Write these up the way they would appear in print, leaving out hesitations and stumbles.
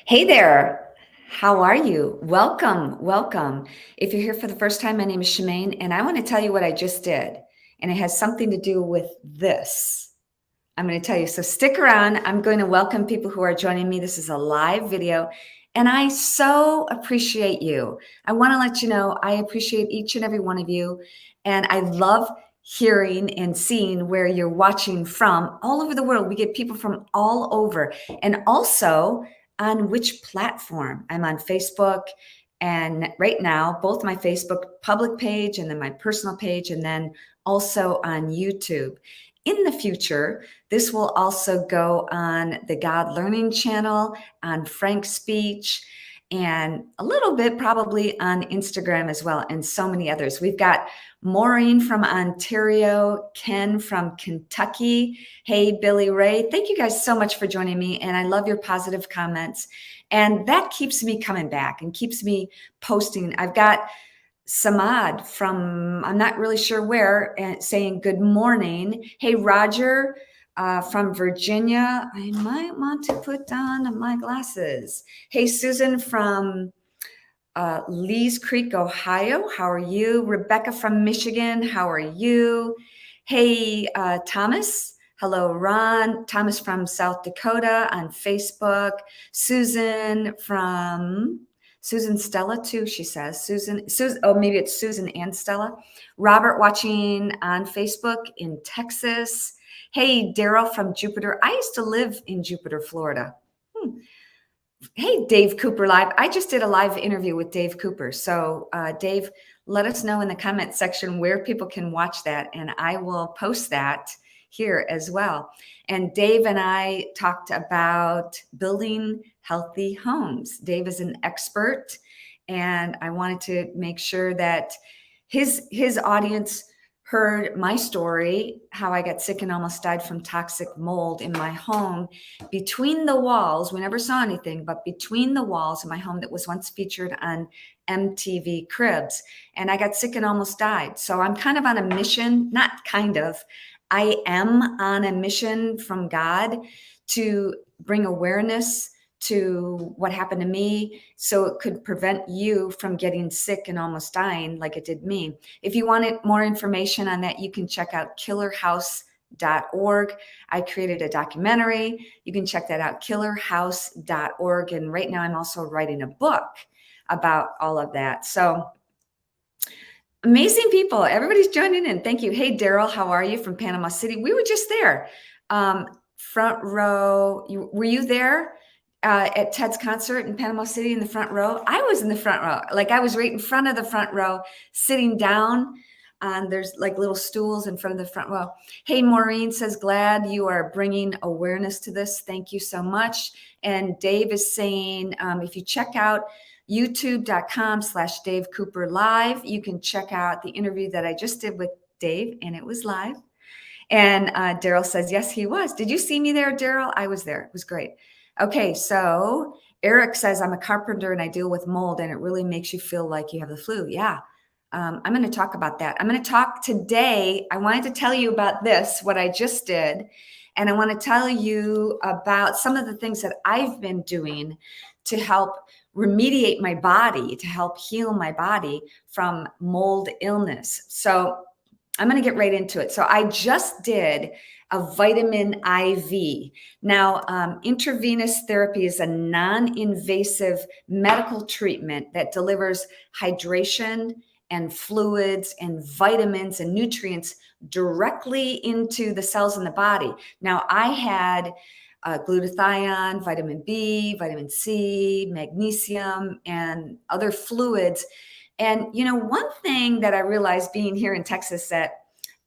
Hey there. How are you? Welcome, welcome. If you're here for the first time, my name is Shemane, and I want to tell you what I just did. And it has something to do with this. I'm going to tell you. So stick around. I'm going to welcome people who are joining me. This is a live video, and I so appreciate you. I want to let you know I appreciate each and every one of you, and I love hearing and seeing where you're watching from all over the world. We get people from all over, and also on which platform. I'm on Facebook, and right now, both my Facebook public page and then my personal page, and then also on YouTube. In the future, this will also go on the God Learning channel, on Frank Speech, and a little bit probably on Instagram as well, and so many others. We've got Maureen from Ontario, Ken from Kentucky. Hey, Billy Ray. Thank you guys so much for joining me, and I love your positive comments. And that keeps me coming back and keeps me posting. I've got Samad from, I'm not really sure where, saying good morning. Hey, Roger from Virginia. I might want to put on my glasses. Hey, Susan from Lee's Creek, Ohio. How are you? Rebecca from Michigan. How are you? Hey, Thomas. Hello, Ron. Thomas from South Dakota on Facebook. Susan from Susan Stella too, she says. Susan, oh, maybe it's Susan and Stella. Robert watching on Facebook in Texas. Hey, Daryl from Jupiter. I used to live in Jupiter, Florida. Hey, Dave Cooper Live. I just did a live interview with Dave Cooper. So, Dave, let us know in the comment section where people can watch that, and I will post that here as well. And Dave and I talked about building healthy homes. Dave is an expert, and I wanted to make sure that his audience heard my story, how I got sick and almost died from toxic mold in my home. Between the walls, we never saw anything, but between the walls of my home that was once featured on MTV Cribs. And I got sick and almost died. So I'm kind of on a mission, not kind of, I am on a mission from God to bring awareness to what happened to me so it could prevent you from getting sick and almost dying like it did me. If you wanted more information on that, you can check out killerhouse.org. I created a documentary. You can check that out, killerhouse.org. And right now I'm also writing a book about all of that. So amazing people. Everybody's joining in. Thank you. Hey, Daryl, how are you from Panama City? We were just there. Front row. Were you there? At Ted's concert in Panama City in the front row. I was in the front row. Like I was right in front of the front row, sitting down. There's like little stools in front of the front row. Hey, Maureen says, glad you are bringing awareness to this. Thank you so much. And Dave is saying, if you check out youtube.com/Dave Cooper Live, you can check out the interview that I just did with Dave, and it was live. And Daryl says, yes, he was. Did you see me there, Daryl? I was there. It was great. Okay, so Eric says, I'm a carpenter and I deal with mold and it really makes you feel like you have the flu. Yeah, I'm going to talk about that. I'm going to talk today. I wanted to tell you about this, what I just did. And I want to tell you about some of the things that I've been doing to help remediate my body, to help heal my body from mold illness. So I'm going to get right into it. So I just did a vitamin IV. Now, intravenous therapy is a non-invasive medical treatment that delivers hydration and fluids and vitamins and nutrients directly into the cells in the body. Now, I had glutathione, vitamin B, vitamin C, magnesium, and other fluids. And, you know, one thing that I realized being here in Texas that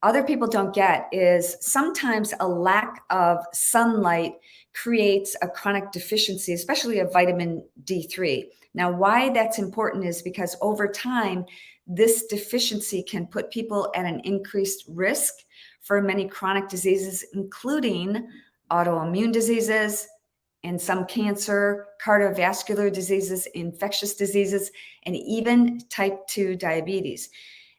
other people don't get is sometimes a lack of sunlight creates a chronic deficiency, especially of vitamin D3. Now, why that's important is because over time, this deficiency can put people at an increased risk for many chronic diseases, including autoimmune diseases, and some cancer, cardiovascular diseases, infectious diseases, and even type 2 diabetes.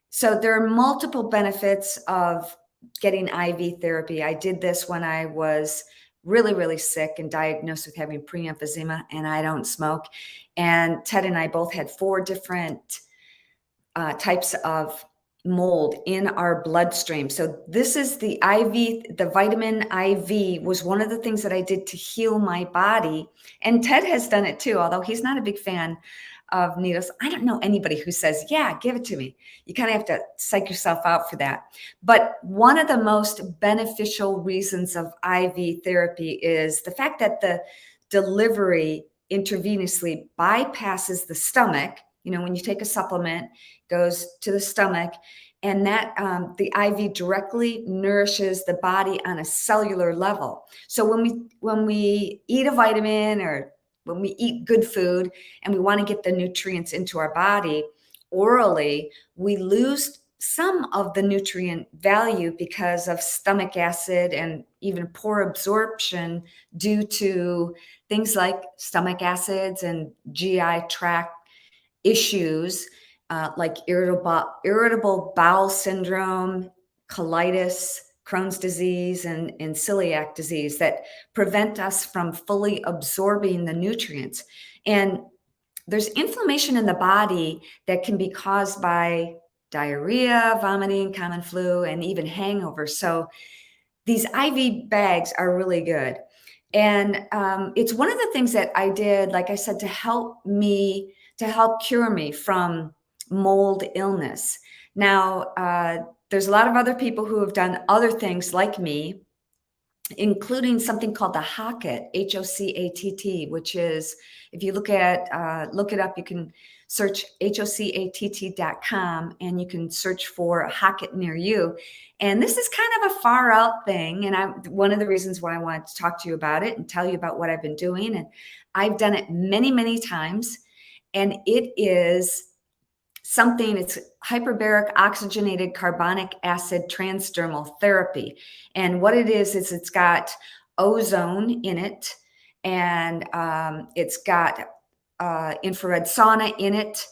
So there are multiple benefits of getting IV therapy. I did this when I was really, really sick and diagnosed with having pre-emphysema, and I don't smoke. And Ted and I both had 4 different types of mold in our bloodstream. So this is the IV, the vitamin IV was one of the things that I did to heal my body. And Ted has done it too, although he's not a big fan of needles. I don't know anybody who says, yeah, give it to me. You kind of have to psych yourself out for that. But one of the most beneficial reasons of IV therapy is the fact that the delivery intravenously bypasses the stomach. You know, when you take a supplement, goes to the stomach, and that the IV directly nourishes the body on a cellular level. So when we eat a vitamin or when we eat good food and we want to get the nutrients into our body orally, we lose some of the nutrient value because of stomach acid and even poor absorption due to things like stomach acids and GI tract issues like irritable bowel syndrome, colitis, Crohn's disease, and celiac disease that prevent us from fully absorbing the nutrients. And there's inflammation in the body that can be caused by diarrhea, vomiting, common flu, and even hangovers. So these IV bags are really good. And it's one of the things that I did, like I said, to help cure me from mold illness. Now, there's a lot of other people who have done other things like me, including something called the Hocatt, Hocatt, which is, if you look it up, you can search hocatt.com and you can search for a Hocatt near you. And this is kind of a far out thing. And one of the reasons why I wanted to talk to you about it and tell you about what I've been doing. And I've done it many, many times. And it is something, it's hyperbaric oxygenated carbonic acid transdermal therapy. And what it is it's got ozone in it, and it's got infrared sauna in it.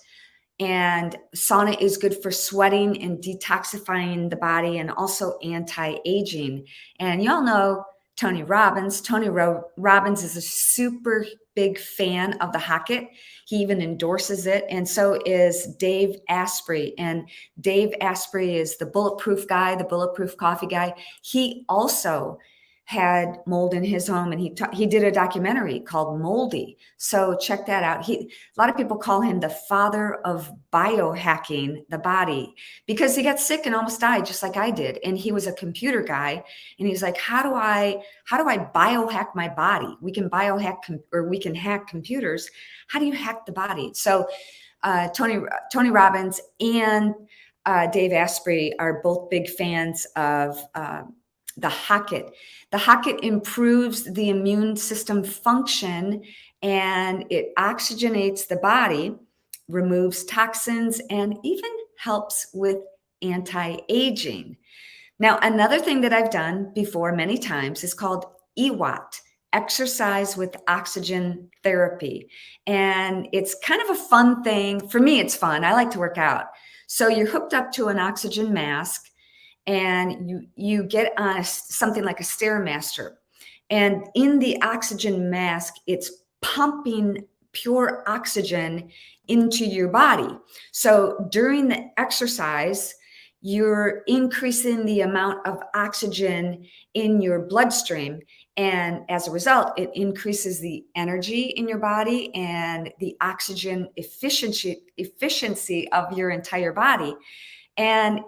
And sauna is good for sweating and detoxifying the body and also anti-aging. And y'all know Tony Robbins. Robbins is a super big fan of the Hocatt. He even endorses it. And so is Dave Asprey. And Dave Asprey is the bulletproof guy, the bulletproof coffee guy. He also had mold in his home, and he did a documentary called Moldy. So check that out. A lot of people call him the father of biohacking the body, because he got sick and almost died just like I did. And he was a computer guy, and he's like, how do I biohack my body? We can we can hack computers. How do you hack the body? So Tony Robbins and Dave Asprey are both big fans of the Hocatt. The Hocatt improves the immune system function, and it oxygenates the body, removes toxins, and even helps with anti-aging. Now, another thing that I've done before many times is called EWOT, exercise with oxygen therapy. And it's kind of a fun thing. For me, it's fun. I like to work out. So you're hooked up to an oxygen mask, and you get on something like a Stairmaster. And in the oxygen mask, it's pumping pure oxygen into your body. So during the exercise, you're increasing the amount of oxygen in your bloodstream. And as a result, it increases the energy in your body and the oxygen efficiency of your entire body. And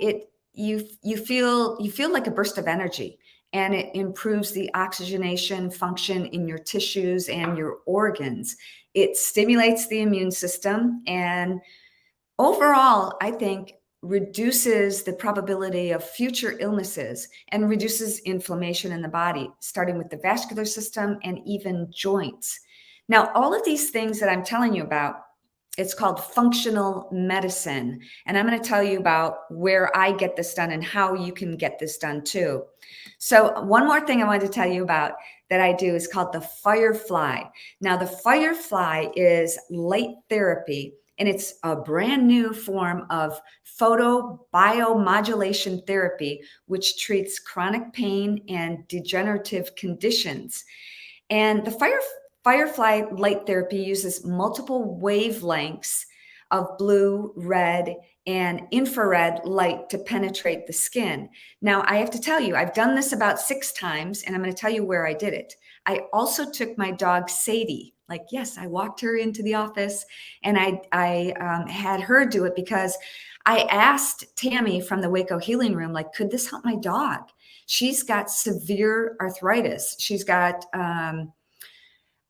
you feel like a burst of energy, and it improves the oxygenation function in your tissues and your organs. It stimulates the immune system, and overall, I think, reduces the probability of future illnesses and reduces inflammation in the body, starting with the vascular system and even joints. Now, all of these things that I'm telling you about, it's called functional medicine. And I'm going to tell you about where I get this done and how you can get this done too. So one more thing I wanted to tell you about that I do is called the Firefly. Now, the Firefly is light therapy. And it's a brand new form of photobiomodulation therapy, which treats chronic pain and degenerative conditions. And the Firefly light therapy uses multiple wavelengths of blue, red, and infrared light to penetrate the skin. Now, I have to tell you, I've done this about 6 times, and I'm going to tell you where I did it. I also took my dog Sadie. Like, yes, I walked her into the office, and I had her do it because I asked Tammy from the Waco Healing Room, like, could this help my dog? She's got severe arthritis. She's got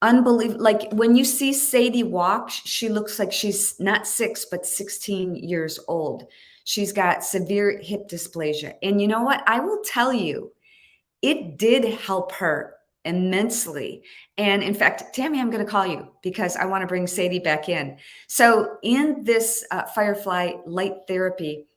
unbelievable. Like when you see Sadie walk, she looks like she's not 6, but 16 years old. She's got severe hip dysplasia. And you know what? I will tell you, it did help her immensely. And in fact, Tammy, I'm going to call you because I want to bring Sadie back in. So in this Firefly light therapy,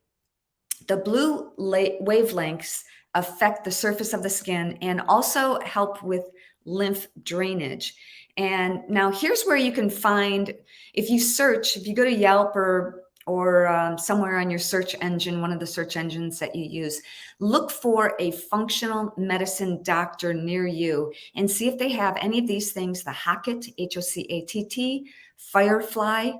the blue wavelengths affect the surface of the skin and also help with lymph drainage. And now here's where you can find, if you go to Yelp or somewhere on your search engine, one of the search engines that you use, look for a functional medicine doctor near you and see if they have any of these things: the Hocatt, Hocatt, Firefly,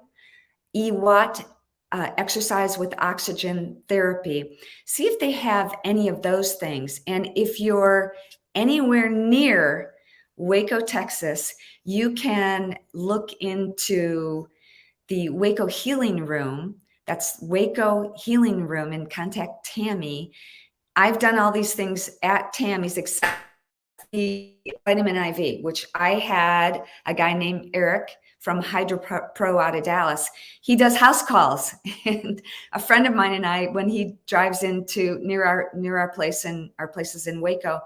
EWAT, exercise with oxygen therapy. See if they have any of those things. And if you're anywhere near Waco, Texas, you can look into the Waco Healing Room. That's Waco Healing Room, and contact Tammy. I've done all these things at Tammy's except the vitamin IV, which I had a guy named Eric from Hydro Pro out of Dallas. He does house calls, and a friend of mine and I, when he drives into near our place and our places in Waco,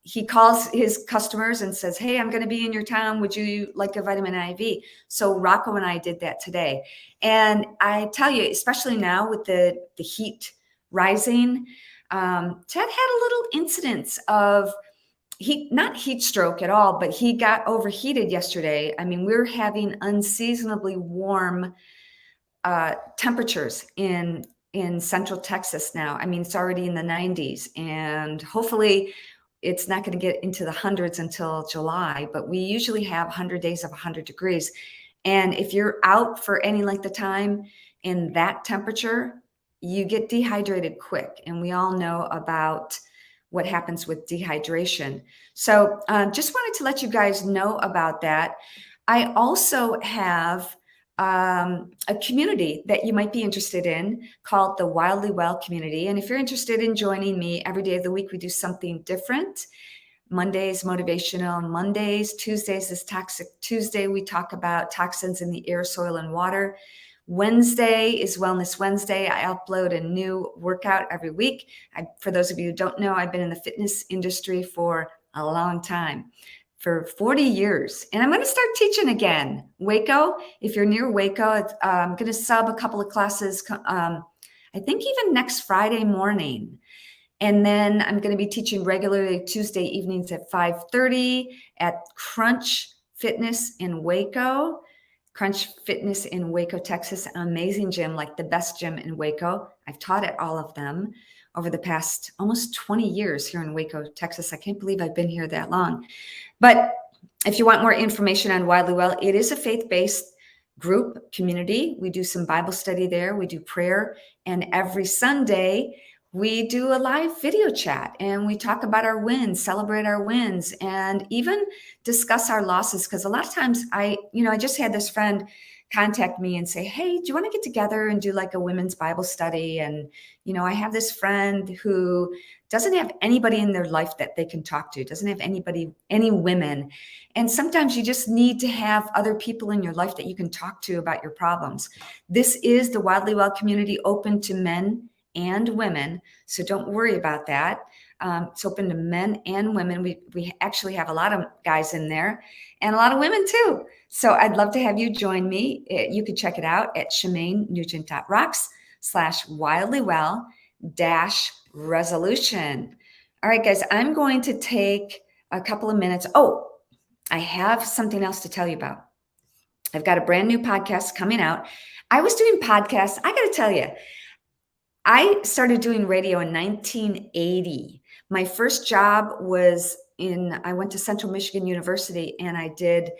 he calls his customers and says, "Hey, I'm going to be in your town. Would you like a vitamin IV?" So Rocco and I did that today. And I tell you, especially now with the heat rising, Ted had a little incidence of not heat stroke at all, but he got overheated yesterday. I mean, we're having unseasonably warm temperatures in Central Texas now. I mean, it's already in the 90s, and hopefully it's not going to get into the hundreds until July, but we usually have 100 days of 100 degrees. And if you're out for any length of time in that temperature, you get dehydrated quick. And we all know about what happens with dehydration. So just wanted to let you guys know about that. I also have a community that you might be interested in called the Wildly Well community. And if you're interested in joining me, every day of the week, we do something different. Mondays, motivational Mondays. Tuesdays is Toxic Tuesday. We talk about toxins in the air, soil, and water. Wednesday is Wellness Wednesday. I upload a new workout every week. For those of you who don't know, I've been in the fitness industry for a long time, for 40 years. And I'm going to start teaching again. Waco, if you're near Waco, I'm going to sub a couple of classes, I think even next Friday morning. And then I'm going to be teaching regularly Tuesday evenings at 5:30 at Crunch Fitness in Waco. Crunch Fitness in Waco, Texas, an amazing gym, like the best gym in Waco. I've taught at all of them over the past almost 20 years here in Waco, Texas. I can't believe I've been here that long. But if you want more information on Wildly Well, it is a faith-based group community. We do some Bible study there. We do prayer. And every Sunday, we do a live video chat and we talk about our wins, celebrate our wins, and even discuss our losses. Because a lot of times I just had this friend contact me and say, "Hey, do you want to get together and do like a women's Bible study?" And, I have this friend who doesn't have anybody in their life that they can talk to, doesn't have any women. And sometimes you just need to have other people in your life that you can talk to about your problems. This is the Wildly Well community, open to men and women. So don't worry about that. It's open to men and women. We actually have a lot of guys in there and a lot of women too. So I'd love to have you join me. You can check it out at ShemaneNugent.rocks/wildlywell-resolution. All right, guys, I'm going to take a couple of minutes. Oh, I have something else to tell you about. I've got a brand new podcast coming out. I was doing podcasts. I got to tell you, I started doing radio in 1980. My first job was I went to Central Michigan University, and I did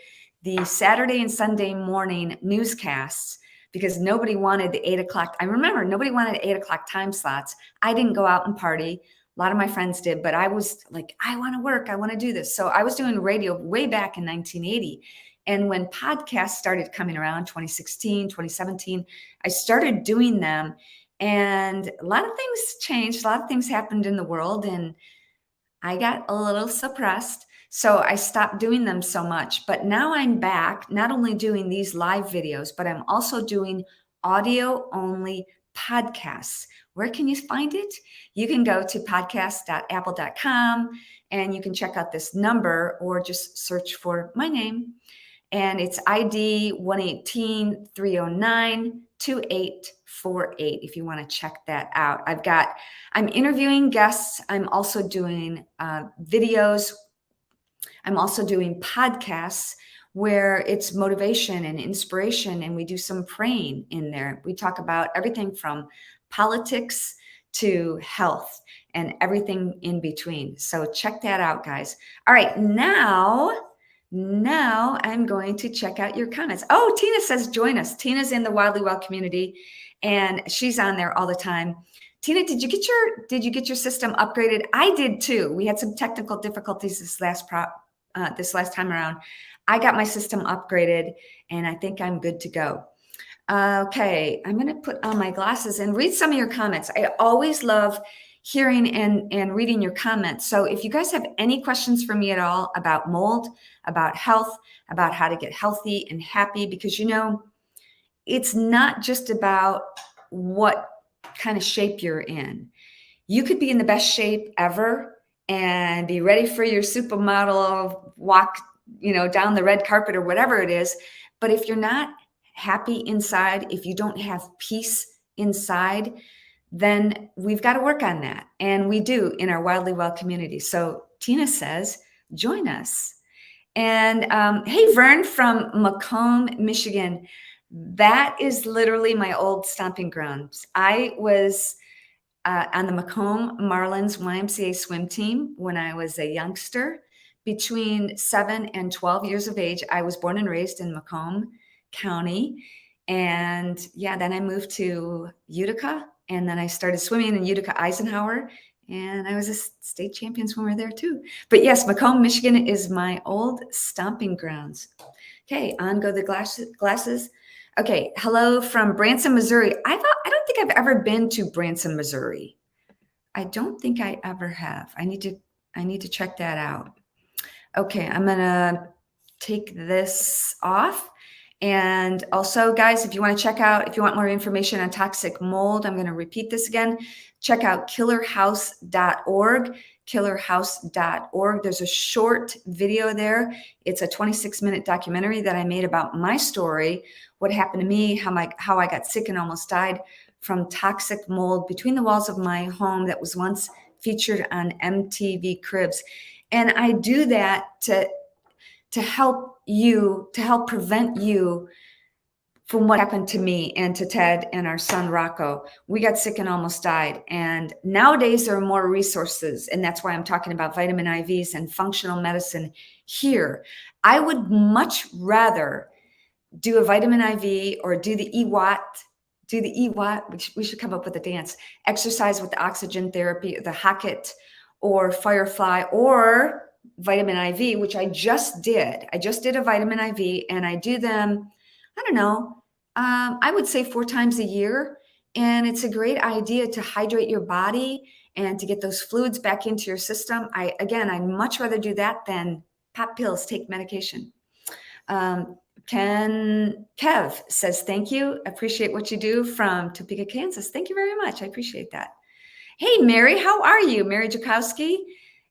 the Saturday and Sunday morning newscasts because nobody wanted the 8 o'clock. I remember nobody wanted 8 o'clock time slots. I didn't go out and party. A lot of my friends did, but I was like, I want to work. I want to do this. So I was doing radio way back in 1980. And when podcasts started coming around, 2016, 2017, I started doing them. And a lot of things changed. A lot of things happened in the world, and I got a little suppressed. So I stopped doing them so much. But now I'm back, not only doing these live videos, but I'm also doing audio only podcasts. Where can you find it? You can go to podcast.apple.com and you can check out this number or just search for my name. And it's ID 118-309-2848 if you want to check that out. I'm interviewing guests. I'm also doing videos. I'm also doing podcasts where it's motivation and inspiration, and we do some praying in there. We talk about everything from politics to health and everything in between. So check that out, guys. All right, now I'm going to check out your comments. Oh, Tina says join us. Tina's in the Wildly Well community, and she's on there all the time. Tina, did you get your system upgraded? I did too. We had some technical difficulties this last time around. I got my system upgraded, and I think I'm good to go. Okay, I'm going to put on my glasses and read some of your comments. I always love hearing and reading your comments. So if you guys have any questions for me at all about mold, about health, about how to get healthy and happy, because it's not just about what kind of shape you're in. You could be in the best shape ever and be ready for your supermodel walk, down the red carpet or whatever it is. But if you're not happy inside, if you don't have peace inside, then we've got to work on that. And we do in our Wildly Well community. So Tina says, join us. And hey, Vern from Macomb, Michigan. That is literally my old stomping grounds. I was on the Macomb Marlins YMCA swim team when I was a youngster. Between 7 and 12 years of age, I was born and raised in Macomb County. And then I moved to Utica, and then I started swimming in Utica Eisenhower, and I was a state champion swimmer there too. But yes, Macomb, Michigan is my old stomping grounds. Okay, on go the glasses. Okay, hello from Branson, Missouri. I don't think I've ever been to Branson, Missouri. I don't think I ever have. I need to check that out. Okay, I'm gonna take this off. And also, guys, if you want more information on toxic mold, I'm going to repeat this again. Check out killerhouse.org, killerhouse.org. There's a short video there. It's a 26-minute documentary that I made about my story, what happened to me, how I got sick and almost died from toxic mold between the walls of my home that was once featured on MTV Cribs. And I do that to help prevent you from what happened to me and to Ted and our son Rocco. We got sick and almost died. And nowadays there are more resources. And that's why I'm talking about vitamin IVs and functional medicine here. I would much rather do a vitamin IV or do the EWAT, we should come up with a dance, exercise with the oxygen therapy, the Hackett or Firefly or vitamin IV, which I just did. I just did a vitamin IV, and I do them, I don't know, I would say 4 times a year. And it's a great idea to hydrate your body and to get those fluids back into your system. I'd much rather do that than pop pills, take medication. Kev says, thank you. Appreciate what you do from Topeka, Kansas. Thank you very much. I appreciate that. Hey, Mary, how are you? Mary Julkowski.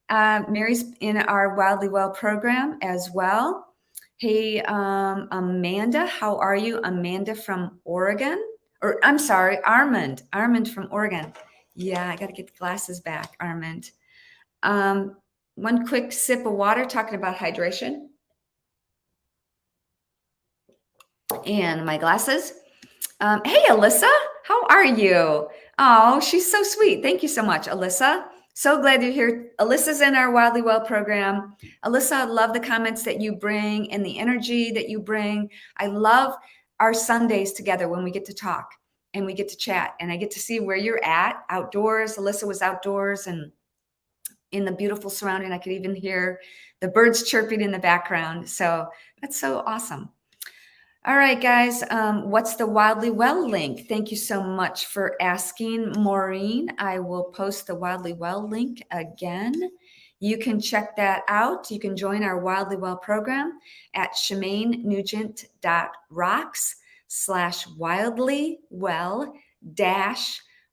Mary's in our Wildly Well program as well. Hey, Amanda, how are you? Amanda from Oregon, Armand from Oregon. Yeah, I got to get the glasses back, Armand. One quick sip of water, talking about hydration. and my glasses. Hey, Alyssa, how are you? Oh, she's so sweet. Thank you so much, Alyssa. So glad you're here. Alyssa's in our Wildly Well program. Alyssa, I love the comments that you bring and the energy that you bring. I love our Sundays together when we get to talk and we get to chat, and I get to see where you're at outdoors. Alyssa was outdoors and in the beautiful surrounding. I could even hear the birds chirping in the background. So that's so awesome. All right, guys, what's the Wildly Well link? Thank you so much for asking, Maureen. I will post the Wildly Well link again. You can check that out. You can join our Wildly Well program at ShemaneNugent.rocks/wildly well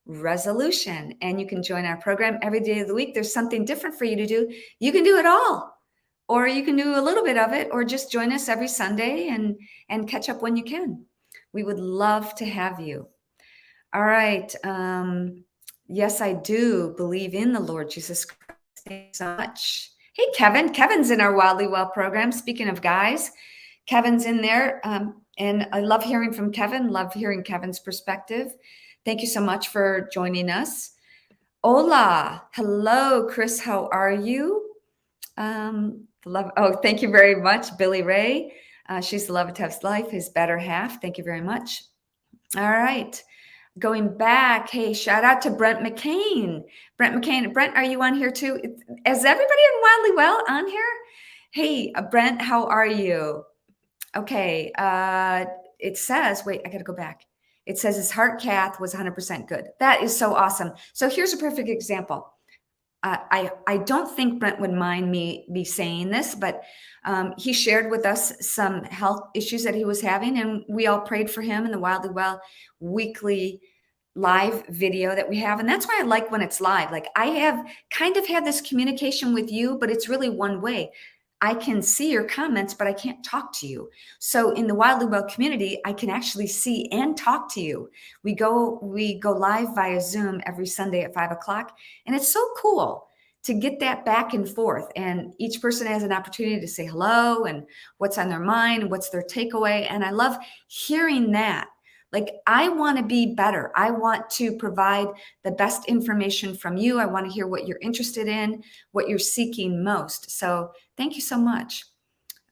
resolution. And you can join our program every day of the week. There's something different for you to do. You can do it all, or you can do a little bit of it, or just join us every Sunday and catch up when you can. We would love to have you. All right. Yes, I do believe in the Lord Jesus Christ. Thank you so much. Hey, Kevin. Kevin's in our Wildly Well program. Speaking of guys, Kevin's in there. And I love hearing from Kevin. Love hearing Kevin's perspective. Thank you so much for joining us. Hola. Hello, Chris. How are you? Thank you very much, Billy Ray. She's the love of Tev's life, his better half. Thank you very much. All right. Going back, hey, shout out to Brent McCain. Brent, are you on here too? Is everybody in Wildly Well on here? Hey, Brent, how are you? Okay. It says, wait, I got to go back. It says his heart cath was 100% good. That is so awesome. So here's a perfect example. I don't think Brent would mind me saying this, but he shared with us some health issues that he was having, and we all prayed for him in the Wildly Well weekly live video that we have. And that's why I like when it's live. Like, I have kind of had this communication with you, but it's really one way. I can see your comments, but I can't talk to you. So in the Wildly Well community, I can actually see and talk to you. We go live via Zoom every Sunday at 5:00. And it's so cool to get that back and forth. And each person has an opportunity to say hello and what's on their mind, what's their takeaway. And I love hearing that. Like, I want to be better. I want to provide the best information from you. I want to hear what you're interested in, what you're seeking most. So thank you so much.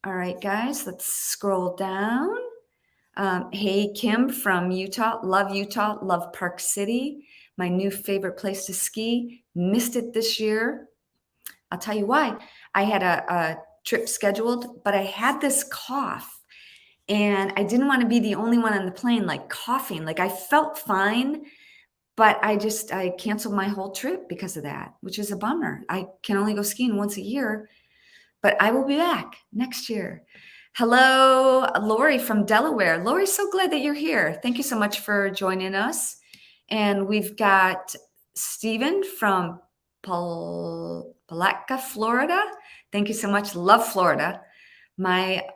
All right, guys, let's scroll down. Hey, Kim from Utah. Love Park City. My new favorite place to ski. Missed it this year. I'll tell you why. I had a trip scheduled, but I had this cough. And I didn't want to be the only one on the plane, like, coughing. Like, I felt fine, but I canceled my whole trip because of that, which is a bummer. I can only go skiing once a year, but I will be back next year. Hello, Lori from Delaware. Lori, so glad that you're here. Thank you so much for joining us. And we've got Stephen from Palatka, Florida. Thank you so much. Love Florida. My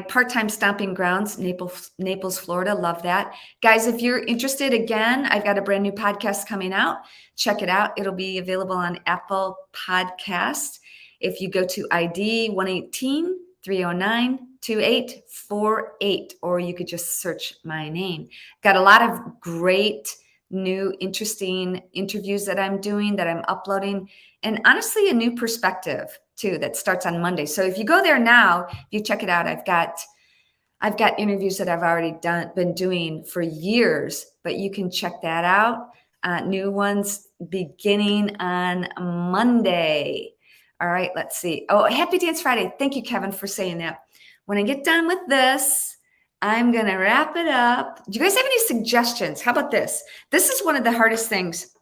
part-time stomping grounds, Naples, Florida. Love that. Guys, if you're interested, again, I've got a brand new podcast coming out. Check it out. It'll be available on Apple Podcasts. If you go to ID 1-800-309-2848, or you could just search my name. Got a lot of great, new, interesting interviews that I'm doing, that I'm uploading, and honestly, a new perspective too that starts on Monday. So if you go there now, if you check it out, I've got interviews that I've already been doing for years, but you can check that out. New ones beginning on Monday. All right, let's see. Oh, Happy Dance Friday. Thank you, Kevin, for saying that. When I get done with this, I'm going to wrap it up. Do you guys have any suggestions? How about this? This is one of the hardest things.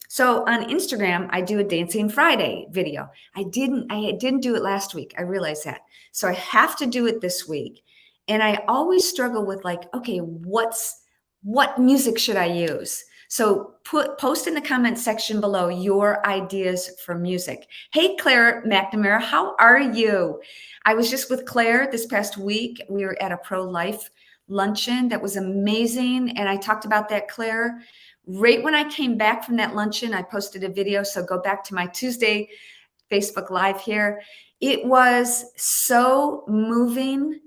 So on Instagram, I do a Dancing Friday video. I didn't do it last week. I realized that. So I have to do it this week. And I always struggle with, like, okay, what music should I use? So post in the comment section below your ideas for music. Hey, Claire McNamara, how are you? I was just with Claire this past week. We were at a pro-life luncheon that was amazing. And I talked about that, Claire. Right when I came back from that luncheon, I posted a video. So go back to my Tuesday Facebook Live here. It was so moving,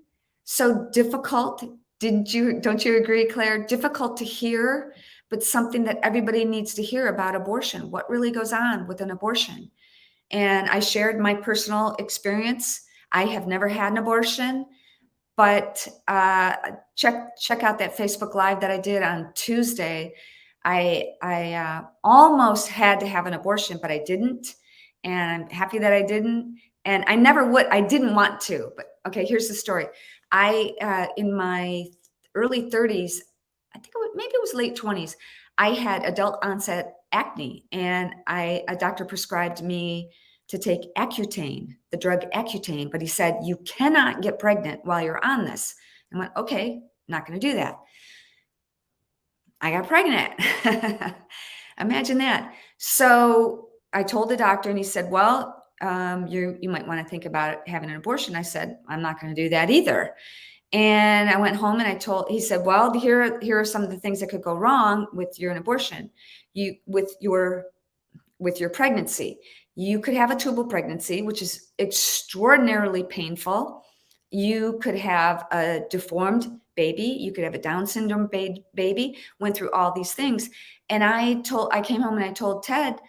so difficult Don't you agree, Claire? Difficult to hear, but something that everybody needs to hear about abortion. What really goes on with an abortion? And I shared my personal experience. I have never had an abortion, but check out that Facebook Live that I did on Tuesday. I almost had to have an abortion, but I didn't, and I'm happy that I didn't. And I never would. I didn't want to, but okay. Here's the story. In my early 30s, I think maybe it was late 20s. I had adult onset acne, and a doctor prescribed me to take Accutane, the drug Accutane, but he said, you cannot get pregnant while you're on this. I went, okay, not going to do that. I got pregnant. Imagine that. So I told the doctor, and he said, well, you might want to think about having an abortion. I said, I'm not going to do that either. And I went home and he said, well, here are some of the things that could go wrong with your abortion, with your pregnancy. You could have a tubal pregnancy, which is extraordinarily painful. You could have a deformed baby. You could have a Down syndrome baby. Went through all these things. And I came home and I told Ted,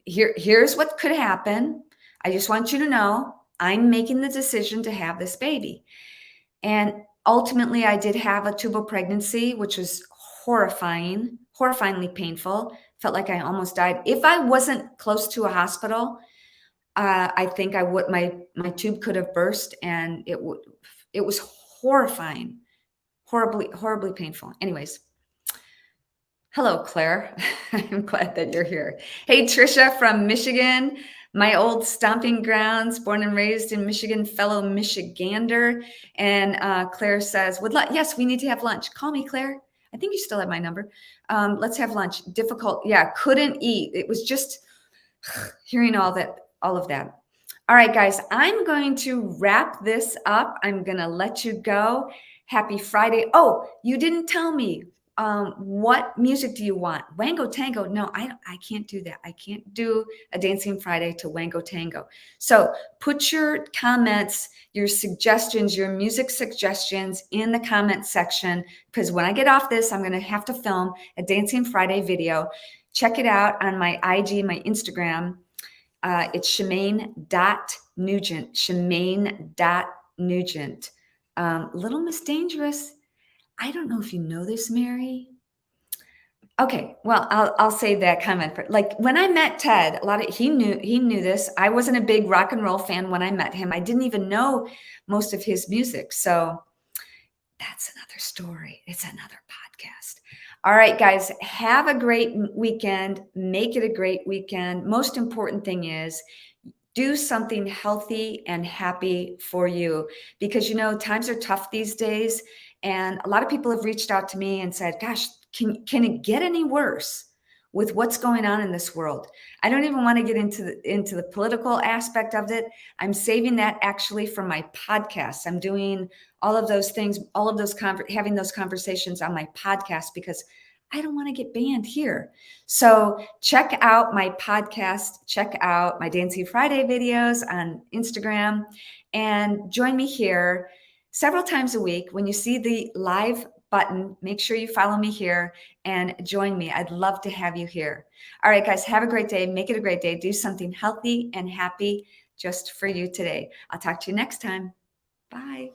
here's what could happen. I just want you to know I'm making the decision to have this baby. And ultimately, I did have a tubal pregnancy, which was horrifyingly painful. Felt like I almost died. If I wasn't close to a hospital, I think I would. My tube could have burst, and it was horrifying, horribly painful. Anyways, hello, Claire. I'm glad that you're here. Hey, Trisha from Michigan, my old stomping grounds, born and raised in Michigan, fellow Michigander. And Claire says, yes, we need to have lunch. Call me, Claire. I think you still have my number. Let's have lunch. Difficult. Yeah, couldn't eat. It was just hearing all of that. All right, guys, I'm going to wrap this up. I'm going to let you go. Happy Friday. Oh, you didn't tell me. What music do you want? Wango Tango? No, I can't do that. I can't do a Dancing Friday to Wango Tango. So put your comments, your suggestions, your music suggestions in the comment section, because when I get off this, I'm going to have to film a Dancing Friday video. Check it out on my IG, my Instagram. It's Shemane.Nugent. Shemane.Nugent. Little Miss Dangerous. I don't know if you know this, Mary. Okay, well, I'll save that comment for, like, when I met Ted, he knew this. I wasn't a big rock and roll fan when I met him. I didn't even know most of his music. So that's another story. It's another podcast. All right, guys, have a great weekend. Make it a great weekend. Most important thing is do something healthy and happy for you, because, times are tough these days. And a lot of people have reached out to me and said, gosh, can it get any worse with what's going on in this world? I don't even want to get into the political aspect of it. I'm saving that actually for my podcast. I'm doing all of those things, having those conversations on my podcast, because I don't want to get banned here. So check out my podcast, check out my Dancing Friday videos on Instagram, and join me here several times a week. When you see the live button, make sure you follow me here and join me. I'd love to have you here. All right, guys, have a great day. Make it a great day. Do something healthy and happy just for you today. I'll talk to you next time. Bye.